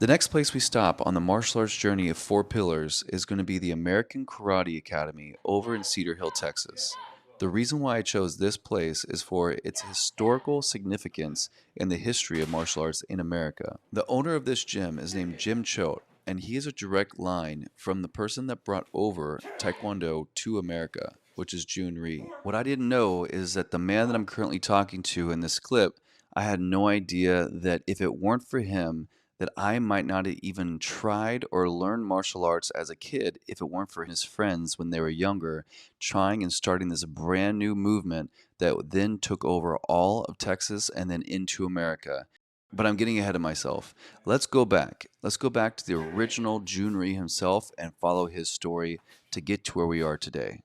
The next place we stop on the martial arts journey of four pillars is going to be the American Karate Academy over in Cedar Hill, Texas. The reason why I chose this place is for its historical significance in the history of martial arts in America. The owner of this gym is named Jim Choate, and he is a direct line from the person that brought over Tae Kwon Do to America, which is Jun Rhee. What I didn't know is that the man that I'm currently talking to in this clip, I had no idea that if it weren't for him, that I might not have even tried or learned martial arts as a kid if it weren't for his friends when they were younger, trying and starting this brand new movement that then took over all of Texas and then into America. But I'm getting ahead of myself. Let's go back. Let's go back to the original Jun Rhee himself and follow his story to get to where we are today.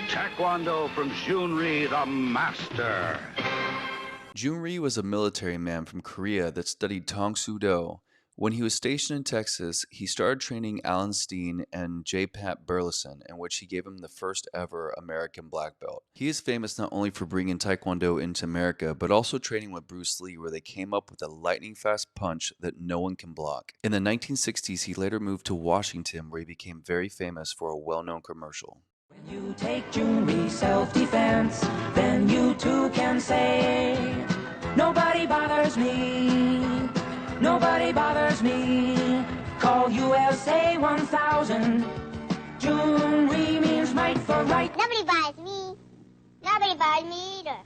Taekwondo from Jun Rhee, the master. Jun Rhee was a military man from Korea that studied Tong Soo Do. When he was stationed in Texas, he started training Alan Steen and J. Pat Burleson, in which he gave him the first ever American black belt. He is famous not only for bringing Taekwondo into America, but also training with Bruce Lee, where they came up with a lightning fast punch that no one can block. In the 1960s, he later moved to Washington, where he became very famous for a well-known commercial. When you take Jun Rhee self-defense, then you too can say, nobody bothers me, nobody bothers me. Call USA 1000. Jun Rhee means might for right. Nobody buys me. Nobody buys me either.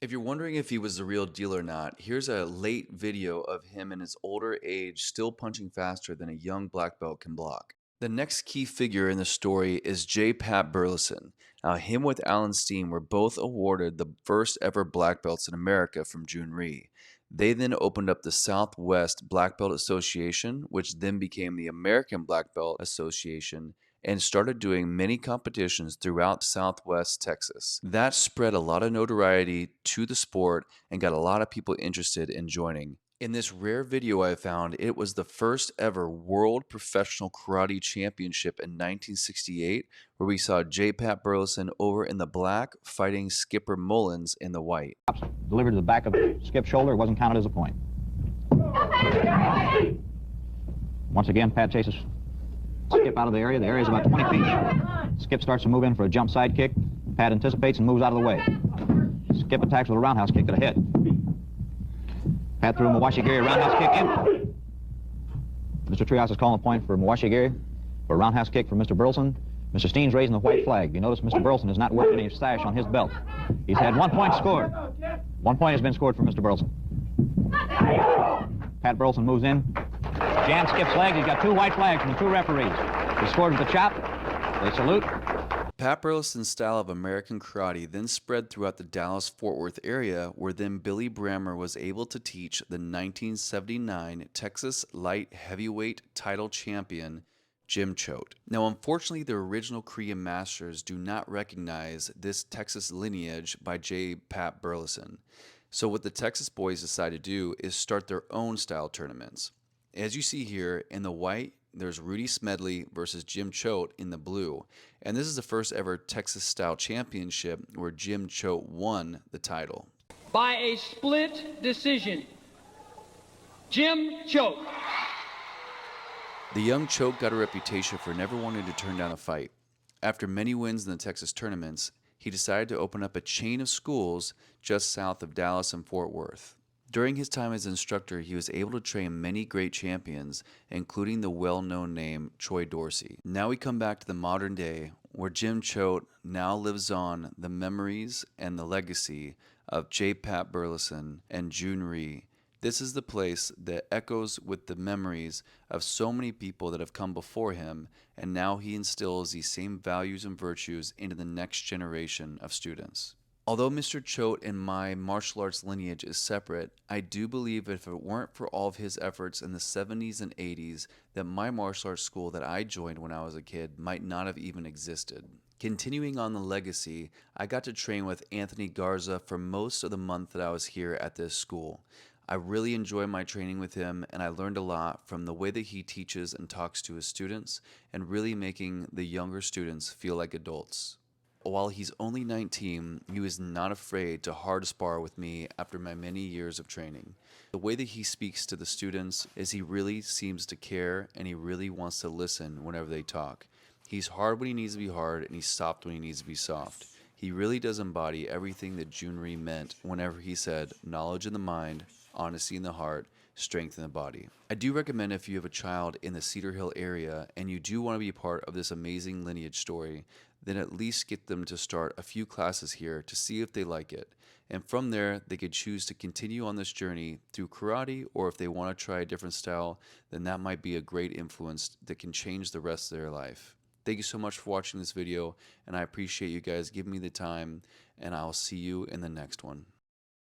If you're wondering if he was the real deal or not, here's a late video of him in his older age still punching faster than a young black belt can block. The next key figure in the story is J. Pat Burleson. Now, him with Alan Steen were both awarded the first ever black belts in America from Jun Rhee. They then opened up the Southwest Black Belt Association, which then became the American Black Belt Association, and started doing many competitions throughout Southwest Texas. That spread a lot of notoriety to the sport and got a lot of people interested in joining. In this rare video I found, it was the first ever World Professional Karate Championship in 1968, where we saw J. Pat Burleson over in the black fighting Skipper Mullins in the white. Delivered to the back of Skip's shoulder, wasn't counted as a point. Once again, Pat chases Skip out of the area. The area is about 20 feet. Skip starts to move in for a jump side kick. Pat anticipates and moves out of the way. Skip attacks with a roundhouse kick to the head. Pat threw a Mawashi-giri roundhouse kick in. Mr. Treehouse is calling a point for Mawashi-giri for a roundhouse kick from Mr. Burleson. Mr. Steen's raising the white flag. You notice Mr. Burleson has not worked any stash on his belt. He's had 1 point scored. 1 point has been scored for Mr. Burleson. Pat Burleson moves in. Jams Skip's leg. He's got 2 white flags from the 2 referees. He scores with a chop. They salute. Pat Burleson's style of American karate then spread throughout the Dallas-Fort Worth area, where then Billy Brammer was able to teach the 1979 Texas Light Heavyweight title champion, Jim Choate. Now, unfortunately, the original Korean masters do not recognize this Texas lineage by J. Pat Burleson. So what the Texas boys decided to do is start their own style tournaments. As you see here, in the white, there's Rudy Smedley versus Jim Choate in the blue. And this is the first ever Texas style championship where Jim Choate won the title. By a split decision, Jim Choate. The young Choate got a reputation for never wanting to turn down a fight. After many wins in the Texas tournaments, he decided to open up a chain of schools just south of Dallas and Fort Worth. During his time as instructor, he was able to train many great champions, including the well-known name Troy Dorsey. Now we come back to the modern day, where Jim Choate now lives on the memories and the legacy of J. Pat Burleson and Jun Rhee. This is the place that echoes with the memories of so many people that have come before him, and now he instills these same values and virtues into the next generation of students. Although Mr. Choate and my martial arts lineage is separate, I do believe if it weren't for all of his efforts in the 70s and 80s, that my martial arts school that I joined when I was a kid might not have even existed. Continuing on the legacy, I got to train with Anthony Garza for most of the month that I was here at this school. I really enjoy my training with him, and I learned a lot from the way that he teaches and talks to his students, and really making the younger students feel like adults. While he's only 19, he was not afraid to hard spar with me after my many years of training. The way that he speaks to the students is he really seems to care and he really wants to listen whenever they talk. He's hard when he needs to be hard and he's soft when he needs to be soft. He really does embody everything that Jun R meant whenever he said knowledge in the mind, honesty in the heart, strength in the body. I do recommend if you have a child in the Cedar Hill area and you do want to be part of this amazing lineage story, then at least get them to start a few classes here to see if they like it. And from there, they could choose to continue on this journey through karate, or if they want to try a different style, then that might be a great influence that can change the rest of their life. Thank you so much for watching this video, and I appreciate you guys giving me the time, and I'll see you in the next one.